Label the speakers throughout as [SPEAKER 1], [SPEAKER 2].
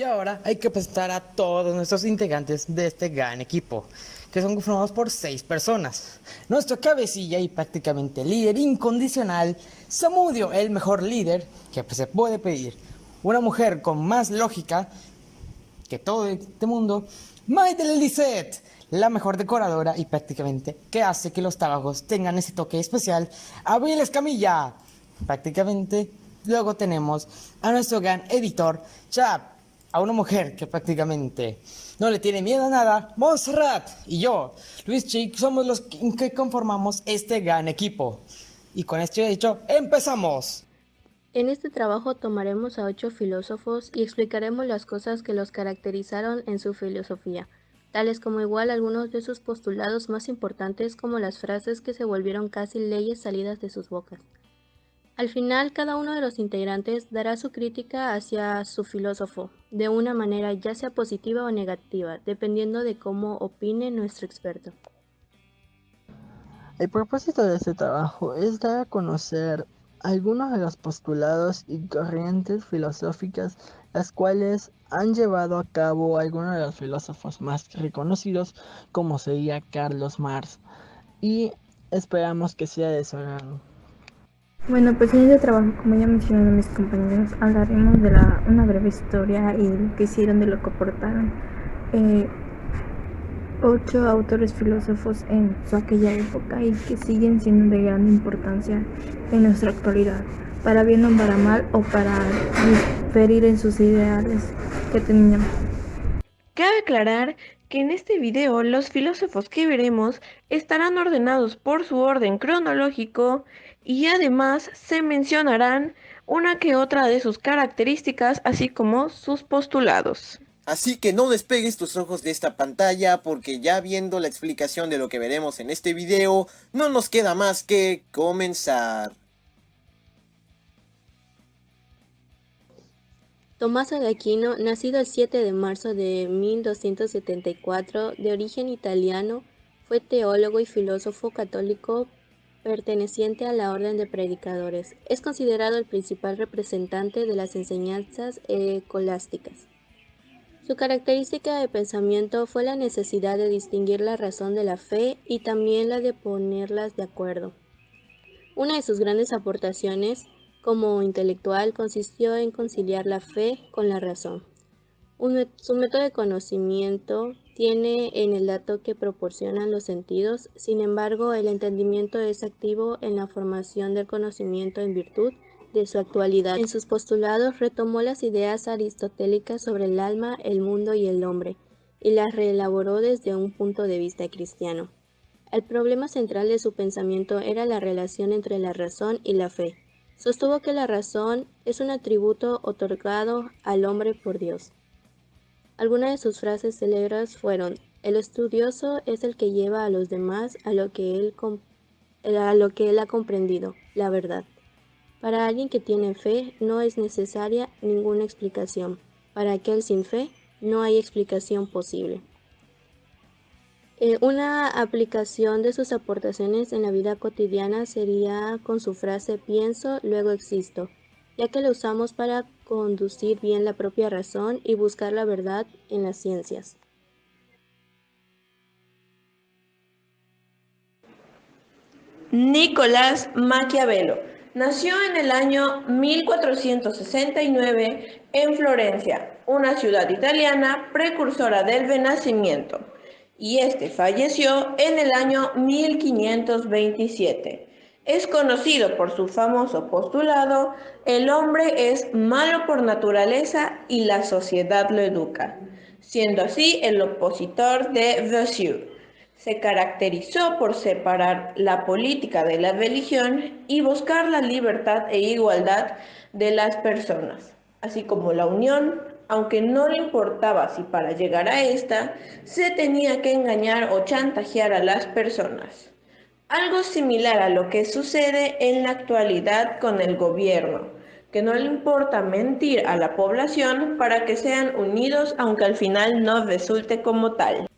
[SPEAKER 1] Y ahora hay que presentar a todos nuestros integrantes de este gran equipo, que son conformados por 6 personas. Nuestro cabecilla y prácticamente líder incondicional, Samudio, el mejor líder que se puede pedir. Una mujer con más lógica que todo este mundo, Maite Lisette, la mejor decoradora y prácticamente que hace que los trabajos tengan ese toque especial, Abril Escamilla, prácticamente. Luego tenemos a nuestro gran editor, Chap, a una mujer que prácticamente no le tiene miedo a nada, Montserrat, y yo, Luis Chic, somos los que conformamos este gran equipo. Y con esto dicho, ¡empezamos!
[SPEAKER 2] En este trabajo tomaremos a 8 filósofos y explicaremos las cosas que los caracterizaron en su filosofía, tales como igual algunos de sus postulados más importantes como las frases que se volvieron casi leyes salidas de sus bocas. Al final, cada uno de los integrantes dará su crítica hacia su filósofo, de una manera ya sea positiva o negativa, dependiendo de cómo opine nuestro experto.
[SPEAKER 3] El propósito de este trabajo es dar a conocer algunos de los postulados y corrientes filosóficas las cuales han llevado a cabo algunos de los filósofos más reconocidos, como sería Carlos Marx, y esperamos que sea de su agrado.
[SPEAKER 4] Bueno, pues en este trabajo, como ya mencionaron mis compañeros, hablaremos de una breve historia y lo que hicieron, de lo que aportaron 8 autores filósofos en aquella época y que siguen siendo de gran importancia en nuestra actualidad, para bien o para mal, o para diferir en sus ideales que tenían.
[SPEAKER 5] Cabe aclarar que en este video los filósofos que veremos estarán ordenados por su orden cronológico y además se mencionarán una que otra de sus características, así como sus postulados.
[SPEAKER 6] Así que no despegues tus ojos de esta pantalla, porque ya viendo la explicación de lo que veremos en este video, no nos queda más que comenzar.
[SPEAKER 2] Tommaso de Aquino, nacido el 7 de marzo de 1274, de origen italiano, fue teólogo y filósofo católico perteneciente a la Orden de Predicadores. Es considerado el principal representante de las enseñanzas escolásticas. Su característica de pensamiento fue la necesidad de distinguir la razón de la fe y también la de ponerlas de acuerdo. Una de sus grandes aportaciones como intelectual consistió en conciliar la fe con la razón. Su método de conocimiento tiene en el dato que proporcionan los sentidos, sin embargo, el entendimiento es activo en la formación del conocimiento en virtud de su actualidad. En sus postulados retomó las ideas aristotélicas sobre el alma, el mundo y el hombre, y las reelaboró desde un punto de vista cristiano. El problema central de su pensamiento era la relación entre la razón y la fe. Sostuvo que la razón es un atributo otorgado al hombre por Dios. Algunas de sus frases célebres fueron: el estudioso es el que lleva a los demás a lo que él ha comprendido, la verdad. Para alguien que tiene fe no es necesaria ninguna explicación. Para aquel sin fe no hay explicación posible. Una aplicación de sus aportaciones en la vida cotidiana sería con su frase pienso, luego existo, ya que la usamos para conducir bien la propia razón y buscar la verdad en las ciencias.
[SPEAKER 5] Nicolás Maquiavelo nació en el año 1469 en Florencia, una ciudad italiana precursora del Renacimiento, y falleció en el año 1527. Es conocido por su famoso postulado: el hombre es malo por naturaleza y la sociedad lo educa, siendo así el opositor de Rousseau. Se caracterizó por separar la política de la religión y buscar la libertad e igualdad de las personas, así como la unión, aunque no le importaba si para llegar a esta se tenía que engañar o chantajear a las personas. Algo similar a lo que sucede en la actualidad con el gobierno, que no le importa mentir a la población para que sean unidos, aunque al final no resulte como tal.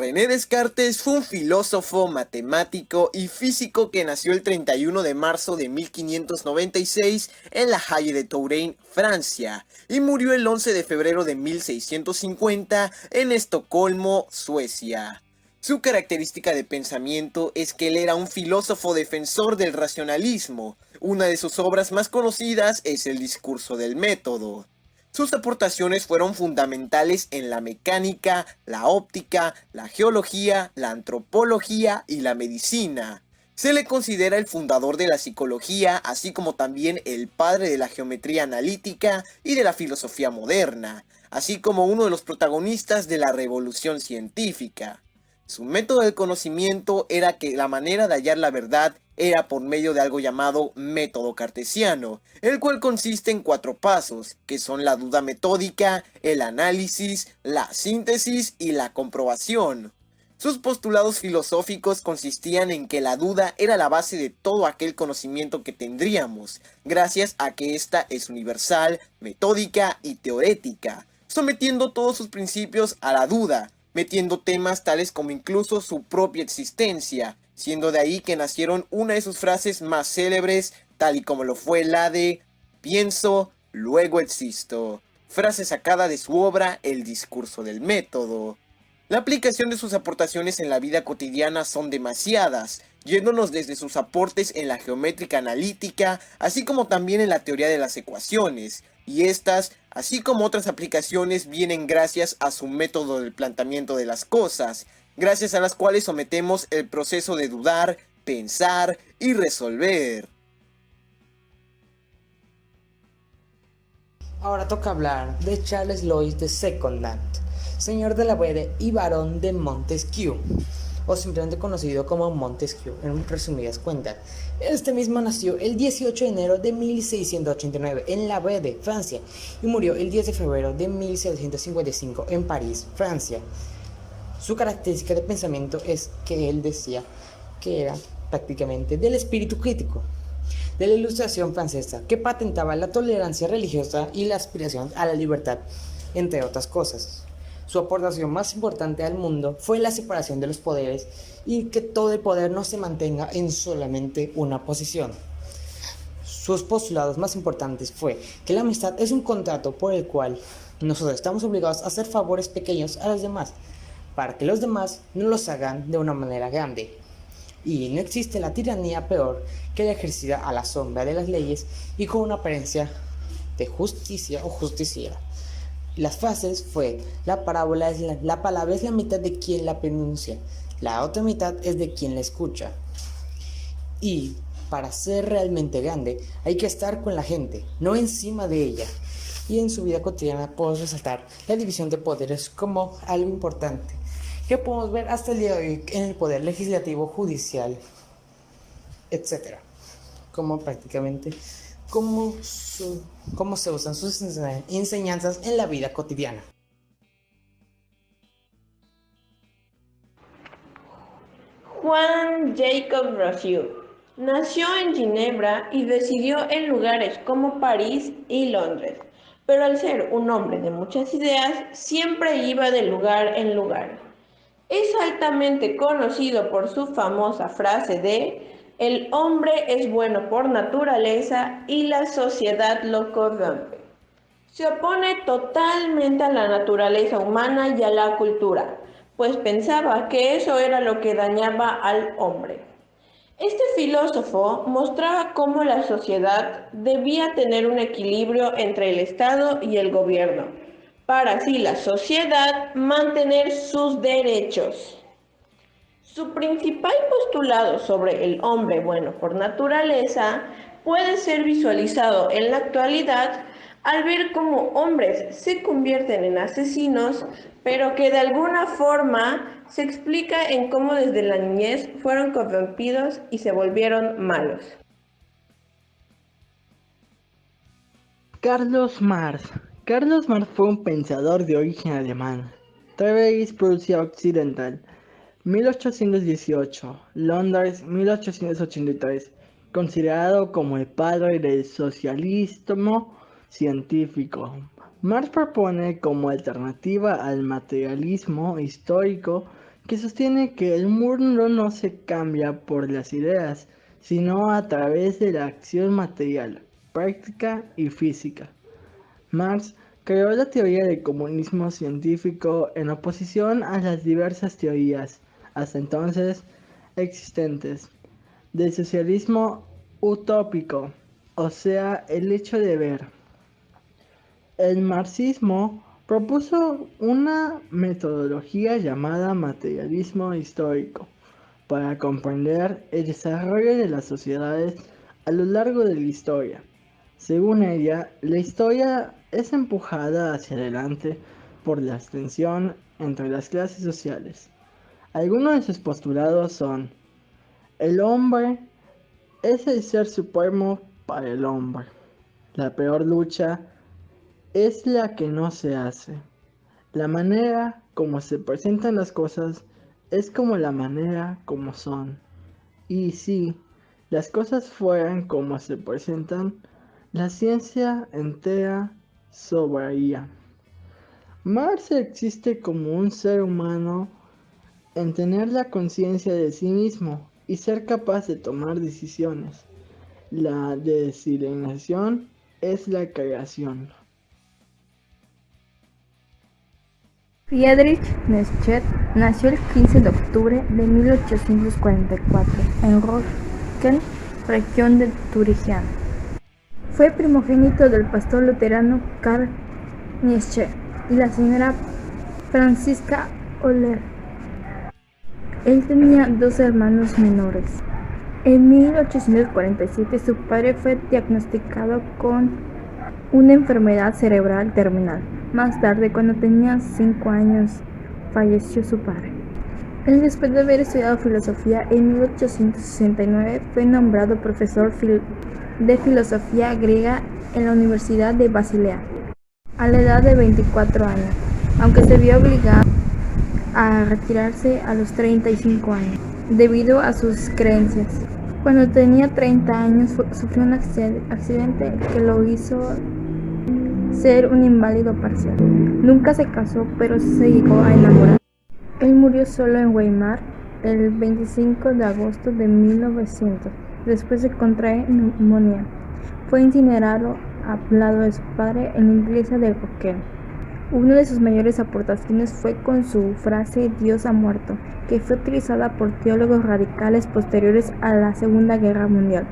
[SPEAKER 6] René Descartes fue un filósofo, matemático y físico que nació el 31 de marzo de 1596 en La Haye de Touraine, Francia, y murió el 11 de febrero de 1650 en Estocolmo, Suecia. Su característica de pensamiento es que él era un filósofo defensor del racionalismo. Una de sus obras más conocidas es el Discurso del Método. Sus aportaciones fueron fundamentales en la mecánica, la óptica, la geología, la antropología y la medicina. Se le considera el fundador de la psicología, así como también el padre de la geometría analítica y de la filosofía moderna, así como uno de los protagonistas de la revolución científica. Su método de conocimiento era que la manera de hallar la verdad era por medio de algo llamado método cartesiano, el cual consiste en 4 pasos, que son la duda metódica, el análisis, la síntesis y la comprobación. Sus postulados filosóficos consistían en que la duda era la base de todo aquel conocimiento que tendríamos, gracias a que ésta es universal, metódica y teorética, sometiendo todos sus principios a la duda, metiendo temas tales como incluso su propia existencia, siendo de ahí que nacieron una de sus frases más célebres, tal y como lo fue la de "pienso, luego existo", frase sacada de su obra El Discurso del Método. La aplicación de sus aportaciones en la vida cotidiana son demasiadas, yéndonos desde sus aportes en la geométrica analítica, así como también en la teoría de las ecuaciones, y estas, así como otras aplicaciones, vienen gracias a su método del planteamiento de las cosas, gracias a las cuales sometemos el proceso de dudar, pensar y resolver.
[SPEAKER 1] Ahora toca hablar de Charles Louis de Secondat, señor de la Vede y barón de Montesquieu, o simplemente conocido como Montesquieu en resumidas cuentas. Este mismo nació el 18 de enero de 1689 en La Vede, Francia, y murió el 10 de febrero de 1755 en París, Francia. Su característica de pensamiento es que él decía que era prácticamente del espíritu crítico, de la Ilustración francesa, que patentaba la tolerancia religiosa y la aspiración a la libertad, entre otras cosas. Su aportación más importante al mundo fue la separación de los poderes y que todo el poder no se mantenga en solamente una posición. Sus postulados más importantes fue que la amistad es un contrato por el cual nosotros estamos obligados a hacer favores pequeños a los demás, para que los demás no los hagan de una manera grande. Y no existe la tiranía peor que la ejercida a la sombra de las leyes y con una apariencia de justicia o justiciera. Las frases fue: la palabra es la mitad de quien la pronuncia, la otra mitad es de quien la escucha. Y para ser realmente grande hay que estar con la gente, no encima de ella. Y en su vida cotidiana podemos resaltar la división de poderes como algo importante que podemos ver hasta el día de hoy en el poder legislativo, judicial, etc. Como prácticamente cómo se usan sus enseñanzas en la vida cotidiana.
[SPEAKER 5] Juan Jacob Rousseau nació en Ginebra y residió en lugares como París y Londres, pero al ser un hombre de muchas ideas, siempre iba de lugar en lugar. Es altamente conocido por su famosa frase de "el hombre es bueno por naturaleza y la sociedad lo corrompe". Se opone totalmente a la naturaleza humana y a la cultura, pues pensaba que eso era lo que dañaba al hombre. Este filósofo mostraba cómo la sociedad debía tener un equilibrio entre el Estado y el gobierno, para así la sociedad mantener sus derechos. Su principal postulado sobre el hombre bueno por naturaleza puede ser visualizado en la actualidad al ver cómo hombres se convierten en asesinos, pero que de alguna forma se explica en cómo desde la niñez fueron corrompidos y se volvieron malos.
[SPEAKER 3] Carlos Marx. Carlos Marx fue un pensador de origen alemán. Treves, Prusia Occidental, 1818, Londres, 1883. Considerado como el padre del socialismo científico. Marx propone como alternativa al materialismo histórico que sostiene que el mundo no se cambia por las ideas, sino a través de la acción material, práctica y física. Marx creó la teoría del comunismo científico en oposición a las diversas teorías, hasta entonces existentes, del socialismo utópico, o sea, el hecho de ver. El marxismo propuso una metodología llamada materialismo histórico para comprender el desarrollo de las sociedades a lo largo de la historia. Según ella, la historia es empujada hacia adelante por la tensión entre las clases sociales. Algunos de sus postulados son: el hombre es el ser supremo para el hombre. La peor lucha es la que no se hace. La manera como se presentan las cosas es como la manera como son. Y si las cosas fueran como se presentan, la ciencia entera sobraría. Marx existe como un ser humano en tener la conciencia de sí mismo y ser capaz de tomar decisiones. La desilienación es la creación.
[SPEAKER 4] Friedrich Nietzsche nació el 15 de octubre de 1844 en Röntgen, región de Turingia. Fue primogénito del pastor luterano Karl Nietzsche y la señora Franziska Oller. Él tenía dos hermanos menores. En 1847 su padre fue diagnosticado con una enfermedad cerebral terminal. Más tarde, cuando tenía 5 años, falleció su padre. Él, después de haber estudiado filosofía, en 1869 fue nombrado profesor de filosofía griega en la Universidad de Basilea, a la edad de 24 años, aunque se vio obligado a retirarse a los 35 años, debido a sus creencias. Cuando tenía 30 años sufrió un accidente que lo hizo ser un inválido parcial. Nunca se casó, pero se llegó a enamorar. Él murió solo en Weimar el 25 de agosto de 1900, después de contraer neumonía. Fue incinerado al lado de su padre en la iglesia de Röntgen. Una de sus mayores aportaciones fue con su frase "Dios ha muerto", que fue utilizada por teólogos radicales posteriores a la Segunda Guerra Mundial.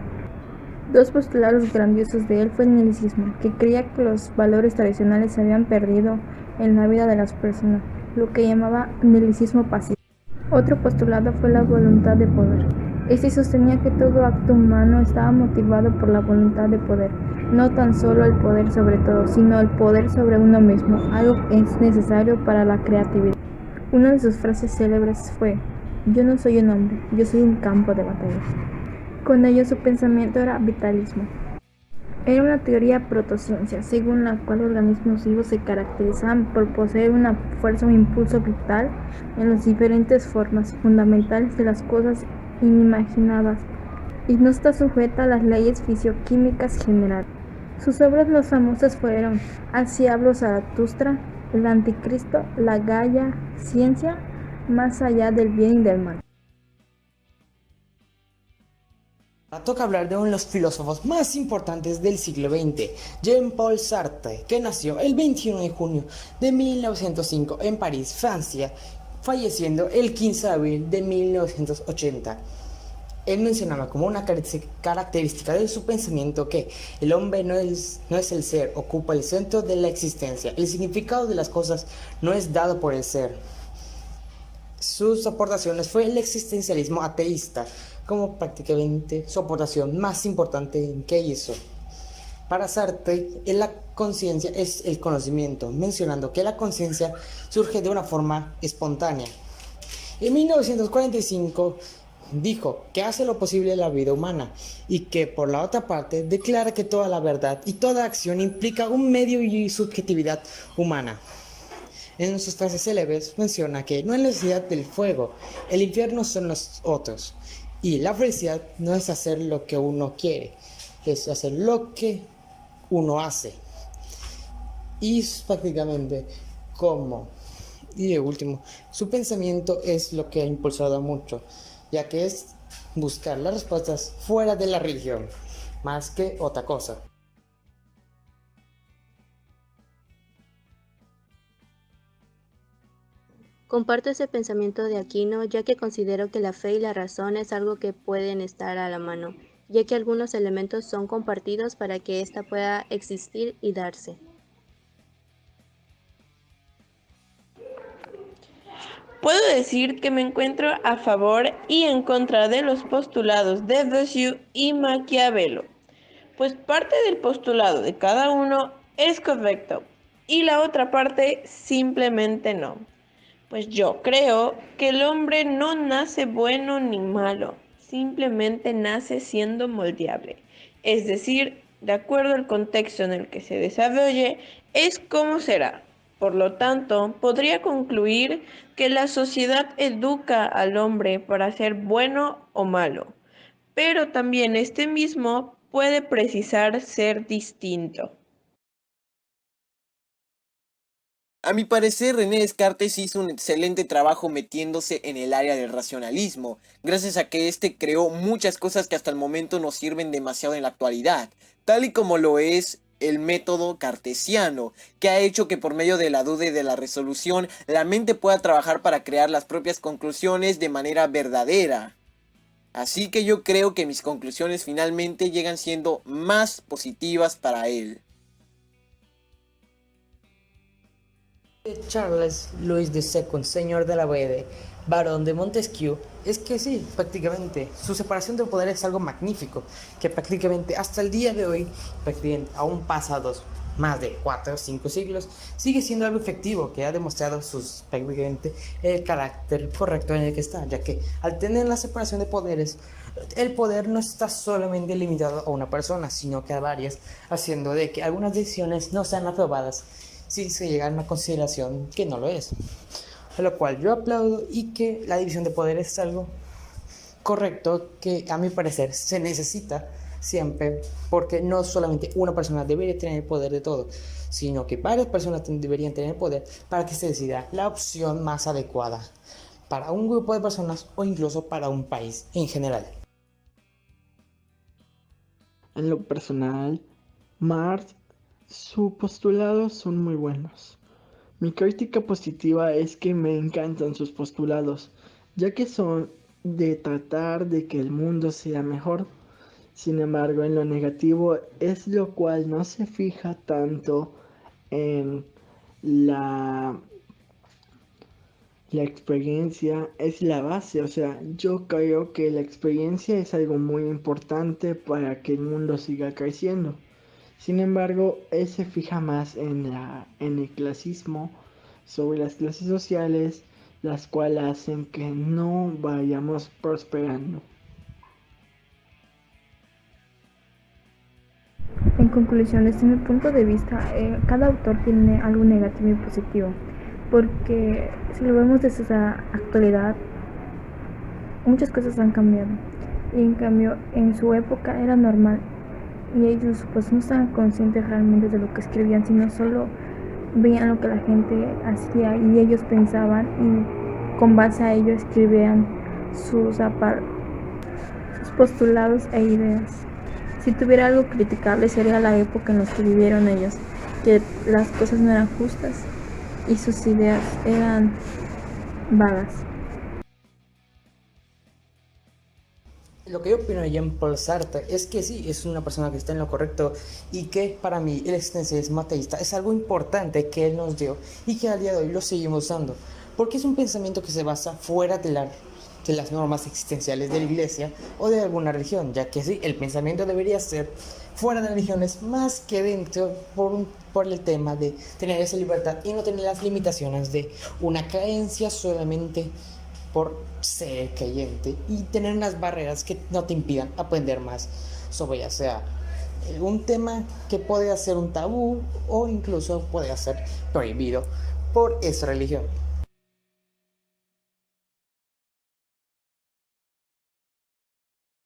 [SPEAKER 4] Dos postulados grandiosos de él fue el nihilismo, que creía que los valores tradicionales se habían perdido en la vida de las personas, lo que llamaba nihilicismo pasivo. Otro postulado fue la voluntad de poder. Este sostenía que todo acto humano estaba motivado por la voluntad de poder, no tan solo el poder sobre todo, sino el poder sobre uno mismo, algo que es necesario para la creatividad. Una de sus frases célebres fue: "Yo no soy un hombre, yo soy un campo de batalla". Con ello su pensamiento era vitalismo. Era una teoría protociencia, según la cual organismos vivos se caracterizaban por poseer una fuerza o impulso vital en las diferentes formas fundamentales de las cosas inimaginadas y no está sujeta a las leyes fisioquímicas generales. Sus obras más famosas fueron Así habló Zaratustra, El Anticristo, La Gaia Ciencia, Más allá del bien y del mal.
[SPEAKER 1] Ahora toca hablar de uno de los filósofos más importantes del siglo XX, Jean-Paul Sartre, que nació el 21 de junio de 1905 en París, Francia, falleciendo el 15 de abril de 1980. Él mencionaba como una característica de su pensamiento que el hombre no es el ser, ocupa el centro de la existencia. El significado de las cosas no es dado por el ser. Sus aportaciones fue el existencialismo ateísta, como prácticamente su aportación más importante que hizo. Para Sartre, la conciencia es el conocimiento, mencionando que la conciencia surge de una forma espontánea. En 1945 dijo que hace lo posible la vida humana y que, por la otra parte, declara que toda la verdad y toda acción implica un medio y subjetividad humana. En sus frases célebres menciona que no hay necesidad del fuego, el infierno son los otros, y la felicidad no es hacer lo que uno quiere, es hacer lo que uno hace. Y es prácticamente como Y de último, su pensamiento es lo que ha impulsado mucho, ya que es buscar las respuestas fuera de la religión, más que otra cosa.
[SPEAKER 2] Comparto ese pensamiento de Aquino, ya que considero que la fe y la razón es algo que pueden estar a la mano, ya que algunos elementos son compartidos para que ésta pueda existir y darse.
[SPEAKER 5] Puedo decir que me encuentro a favor y en contra de los postulados de Bossuet y Maquiavelo, pues parte del postulado de cada uno es correcto y la otra parte simplemente no. Pues yo creo que el hombre no nace bueno ni malo, simplemente nace siendo moldeable. Es decir, de acuerdo al contexto en el que se desarrolle, es como será. Por lo tanto, podría concluir que la sociedad educa al hombre para ser bueno o malo, pero también este mismo puede precisar ser distinto.
[SPEAKER 6] A mi parecer, René Descartes hizo un excelente trabajo metiéndose en el área del racionalismo, gracias a que este creó muchas cosas que hasta el momento nos sirven demasiado en la actualidad, tal y como lo es el método cartesiano, que ha hecho que por medio de la duda y de la resolución, la mente pueda trabajar para crear las propias conclusiones de manera verdadera. Así que yo creo que mis conclusiones finalmente llegan siendo más positivas para él.
[SPEAKER 1] Charles Louis II, señor de la Bede, barón de Montesquieu, es que sí, prácticamente, su separación de poderes es algo magnífico, que prácticamente hasta el día de hoy, prácticamente aún pasados más de 4 o 5 siglos, sigue siendo algo efectivo, que ha demostrado prácticamente el carácter correcto en el que está, ya que al tener la separación de poderes, el poder no está solamente limitado a una persona, sino que a varias, haciendo de que algunas decisiones no sean aprobadas si se llega a una consideración que no lo es. A lo cual yo aplaudo y que la división de poderes es algo correcto que a mi parecer se necesita siempre, porque no solamente una persona debería tener el poder de todo, sino que varias personas deberían tener el poder para que se decida la opción más adecuada para un grupo de personas o incluso para un país en general.
[SPEAKER 3] En lo personal, Marx, sus postulados son muy buenos. Mi crítica positiva es que me encantan sus postulados, ya que son de tratar de que el mundo sea mejor. Sin embargo, en lo negativo es lo cual no se fija tanto en la experiencia, es la base. O sea, yo creo que la experiencia es algo muy importante para que el mundo siga creciendo. Sin embargo, él se fija más en el clasismo, sobre las clases sociales, las cuales hacen que no vayamos prosperando.
[SPEAKER 4] En conclusión, desde mi punto de vista, cada autor tiene algo negativo y positivo, porque si lo vemos desde la actualidad, muchas cosas han cambiado, y en cambio en su época era normal, y ellos pues no estaban conscientes realmente de lo que escribían, sino solo veían lo que la gente hacía y ellos pensaban y con base a ello escribían sus postulados e ideas. Si tuviera algo criticable sería la época en la que vivieron ellos, que las cosas no eran justas y sus ideas eran vagas.
[SPEAKER 1] Lo que yo opino de Jean-Paul Sartre es que sí, es una persona que está en lo correcto y que para mí el existencialismo ateísta es algo importante que él nos dio y que al día de hoy lo seguimos usando, porque es un pensamiento que se basa fuera de las normas existenciales de la iglesia o de alguna religión, ya que sí, el pensamiento debería ser fuera de las religiones más que dentro por el tema de tener esa libertad y no tener las limitaciones de una creencia solamente por ser creyente y tener unas barreras que no te impidan aprender más sobre ya sea un tema que puede ser un tabú o incluso puede ser prohibido por esa religión.